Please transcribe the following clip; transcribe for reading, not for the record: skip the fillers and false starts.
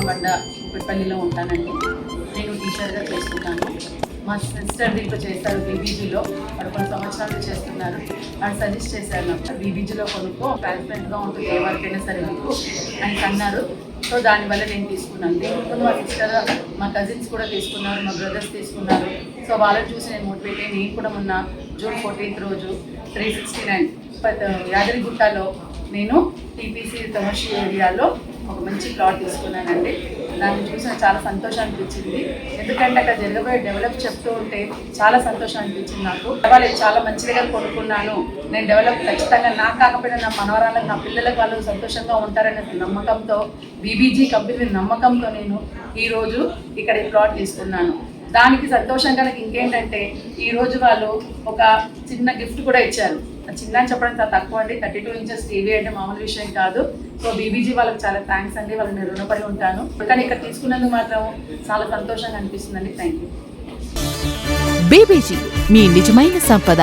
బండ కుప్పట్పల్లిలో ఉంటానండి. నేను టీచర్గా చేస్తున్నాను. మా సిస్టర్ దీంట్లో చేస్తారు బీబీజీలో. వాడు కొన్ని సంవత్సరాలు చేస్తున్నారు. వాడు సజెస్ట్ చేశారు నాకు, బీబీజీలో కొనుక్కో, ట్రాన్స్పరెంట్గా ఉంటుంది ఏ వరకైనా సరే మీకు అని అన్నారు. సో దానివల్ల నేను తీసుకున్నాను. దీంట్లో మా సిస్టర్, మా కజిన్స్ కూడా తీసుకున్నారు, మా బ్రదర్స్ తీసుకున్నారు. సో వాళ్ళని చూసి నేను మోటివేట్ అయ్యి నేను కూడా మొన్న జూన్ 14th రోజు 369 యాదగిరిగుట్టలో నేను టీపీసీ కమర్షియల్ ఏరియాలో ఒక మంచి ప్లాట్ తీసుకున్నానండి. దాన్ని చూసి నాకు చాలా సంతోషం అనిపించింది. ఎందుకంటే అక్కడ జరగబోయే డెవలప్ చెప్తూ ఉంటే చాలా సంతోషం అనిపించింది నాకు. వాళ్ళు చాలా మంచి దగ్గర కొనుక్కున్నాను, నేను డెవలప్ ఖచ్చితంగా నాకు కాకపోయినా నా మనవరాలకు, నా పిల్లలకు వాళ్ళు సంతోషంగా ఉంటారనే నమ్మకంతో, బీబీజీ కంపెనీ మీద నమ్మకంతో నేను ఈరోజు ఇక్కడ ఈ ప్లాట్ తీసుకున్నాను. దానికి సంతోషంగా నాకు ఇంకేంటంటే ఈరోజు వాళ్ళు ఒక చిన్న గిఫ్ట్ కూడా ఇచ్చారు. చిన్న అని చెప్పడం చాలా తక్కువ అండి, 32 ఇంచెస్ టీవీ అంటే మామూలు విషయం కాదు. సో బీబీజీ వాళ్ళకి చాలా థ్యాంక్స్ అండి, వాళ్ళకి నేను రుణపడి ఉంటాను. కానీ ఇక్కడ తీసుకున్నందుకు మాత్రం చాలా సంతోషంగా అనిపిస్తుందండి. Thank you. బీబీజీ, మీ నిజమైన సంపద.